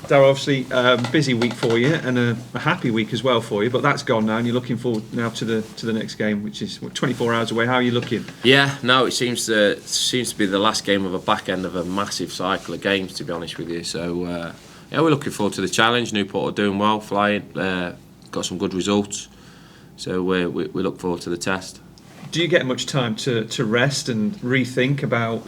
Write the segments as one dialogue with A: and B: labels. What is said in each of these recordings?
A: Darryl, obviously busy week for you and a happy week as well for you, but that's gone now and you're looking forward now to the next game, which is 24 hours away. How are you looking?
B: Yeah, no, it seems to be the last game of a back end of a massive cycle of games, to be honest with you. So yeah, we're looking forward to the challenge. Newport are doing well, flying, got some good results, so we look forward to the test.
A: Do you get much time to rest and rethink about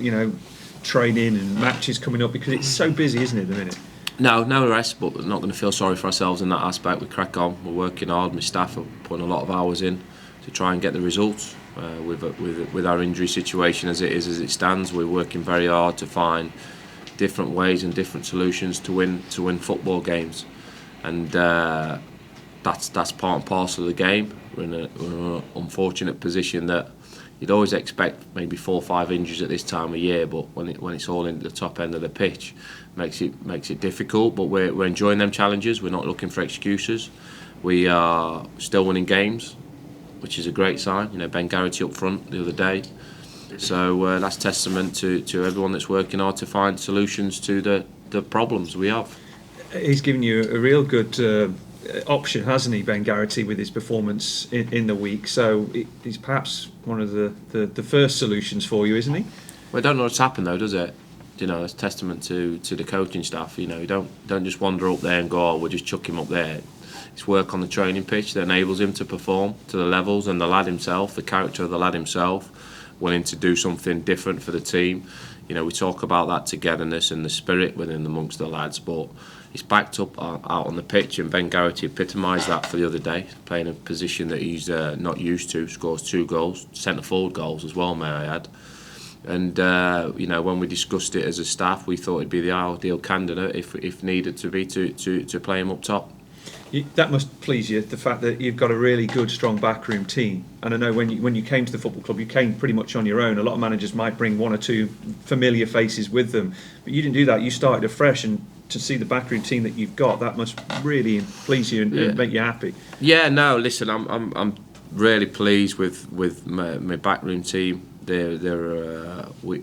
A: training and matches coming up, because it's so busy, isn't it, at the minute?
B: No rest, but we're not going to feel sorry for ourselves in that aspect. We crack on, we're working hard, my staff are putting a lot of hours in to try and get the results. With our injury situation as it stands, we're working very hard to find different ways and different solutions to win football games, and that's part and parcel of the game. We're in an unfortunate position that you'd always expect maybe 4 or 5 injuries at this time of year, but when it's all in the top end of the pitch, makes it difficult. But we're enjoying them challenges. We're not looking for excuses. We are still winning games, which is a great sign. Ben Garrity up front the other day, so that's testament to everyone that's working hard to find solutions to the problems we have.
A: He's given you a real good option, hasn't he, Ben Garrity, with his performance in the week? So he's perhaps one of the first solutions for you, isn't he?
B: Well, I don't know what's happened though, does it? It's testament to the coaching staff. You don't just wander up there and go, oh, we'll just chuck him up there. It's work on the training pitch that enables him to perform to the levels, and the lad himself, the character of the lad himself, willing to do something different for the team. We talk about that togetherness and the spirit within amongst the lads, but it's backed up out on the pitch, and Ben Garrity epitomised that for the other day, playing a position that he's not used to. Scores 2 goals, centre forward goals as well, may I add. And when we discussed it as a staff, we thought he'd be the ideal candidate if needed to be to play him up top.
A: That must please you, the fact that you've got a really good, strong backroom team. And I know when you came to the football club, you came pretty much on your own. A lot of managers might bring 1 or 2 familiar faces with them, but you didn't do that. You started afresh, and to see the backroom team that you've got, that must really please you and make you happy.
B: Yeah, no, listen, I'm really pleased with my backroom team. We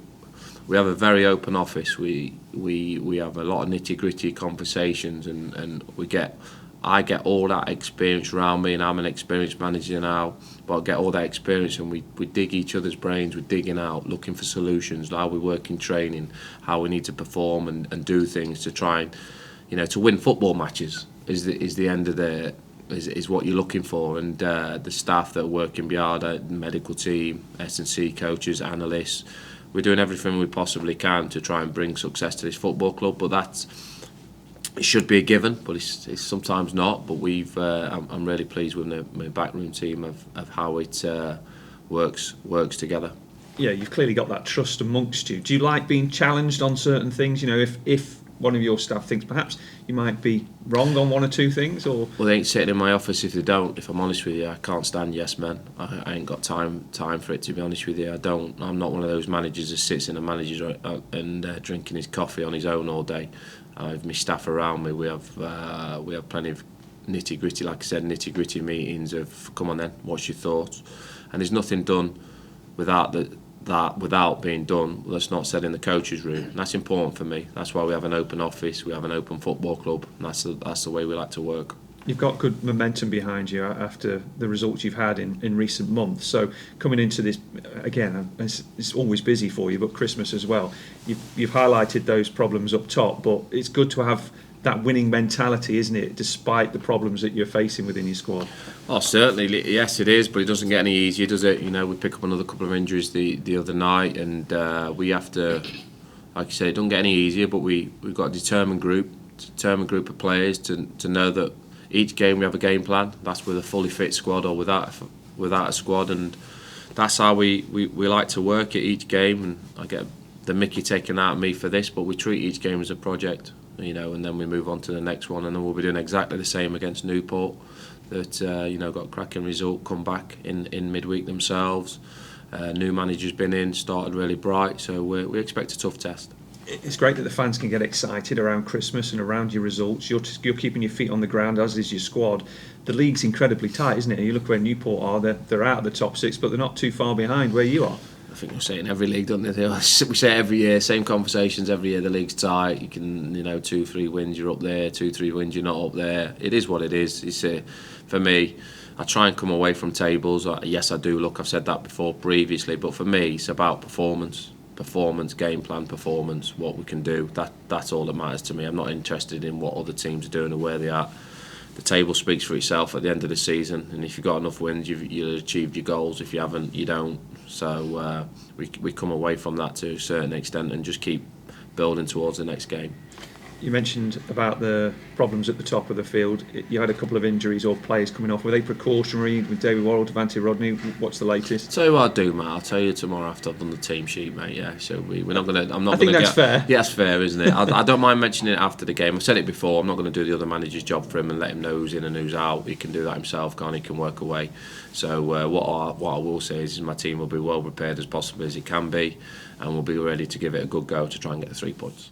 B: have a very open office. We have a lot of nitty-gritty conversations, and I get all that experience around me, and I'm an experienced manager now, but I get all that experience, and we dig each other's brains. We're digging out, looking for solutions, how we work in training, how we need to perform and do things to try and, to win football matches is the end of is what you're looking for. And the staff that are working behind the medical team, S&C coaches, analysts, we're doing everything we possibly can to try and bring success to this football club, but it should be a given, but it's sometimes not. But I'm really pleased with my backroom team of how it works together.
A: Yeah, you've clearly got that trust amongst you. Do you like being challenged on certain things? If one of your staff thinks perhaps you might be wrong on 1 or 2 things, or
B: well, they ain't sitting in my office if they don't. If I'm honest with you, I can't stand yes men. I ain't got time for it, to be honest with you. I'm not one of those managers that sits in a manager's and drinking his coffee on his own all day. I have my staff around me. We have plenty of nitty-gritty, like I said, nitty-gritty meetings of, come on then, what's your thoughts? And there's nothing done without being done that's not said in the coach's room. And that's important for me. That's why we have an open office, we have an open football club, and that's the way we like to work.
A: You've got good momentum behind you after the results you've had in recent months. So coming into this, again, it's always busy for you, but Christmas as well. You've highlighted those problems up top, but it's good to have that winning mentality, isn't it, despite the problems that you're facing within your squad?
B: Oh, certainly, yes it is, but it doesn't get any easier, does it? We pick up another couple of injuries the other night, and we have to, like you say, it doesn't get any easier, but we've got a determined group of players to know that each game we have a game plan. That's with a fully fit squad or without a squad, and that's how we like to work at each game. And I get the mickey taken out of me for this, but we treat each game as a project, and then we move on to the next one, and then we'll be doing exactly the same against Newport. That got a cracking result, come back in midweek themselves. New manager's been in, started really bright, so we expect a tough test.
A: It's great that the fans can get excited around Christmas and around your results. You're keeping your feet on the ground, as is your squad. The league's incredibly tight, isn't it? And you look where Newport are; they're out of the top 6, but they're not too far behind where you are.
B: I think we say it in every league, don't they? We say it every year, same conversations every year. The league's tight. You can, 2-3 wins, you're up there. 2-3 wins, you're not up there. It is what it is. It's for me. I try and come away from tables. Yes, I do. Look, I've said that before previously, but for me, it's about performance, game plan, performance. What we can do. That's all that matters to me. I'm not interested in what other teams are doing or where they are. The table speaks for itself at the end of the season, and if you've got enough wins, you've achieved your goals. If you haven't, you don't. So we come away from that to a certain extent and just keep building towards the next game.
A: You mentioned about the problems at the top of the field. You had a couple of injuries or players coming off. Were they precautionary with David Worrell, Devante Rodney? What's the latest?
B: Tell you what I'll do, mate. I'll tell you tomorrow after I've done the team sheet, mate. Yeah, so we're not going to. I'm not.
A: I think that's fair.
B: Yeah, that's fair, isn't it? I don't mind mentioning it after the game. I've said it before. I'm not going to do the other manager's job for him and let him know who's in and who's out. He can do that himself, can't he? Can work away. So what I will say is my team will be well prepared as possibly as it can be, and we'll be ready to give it a good go to try and get the 3 points.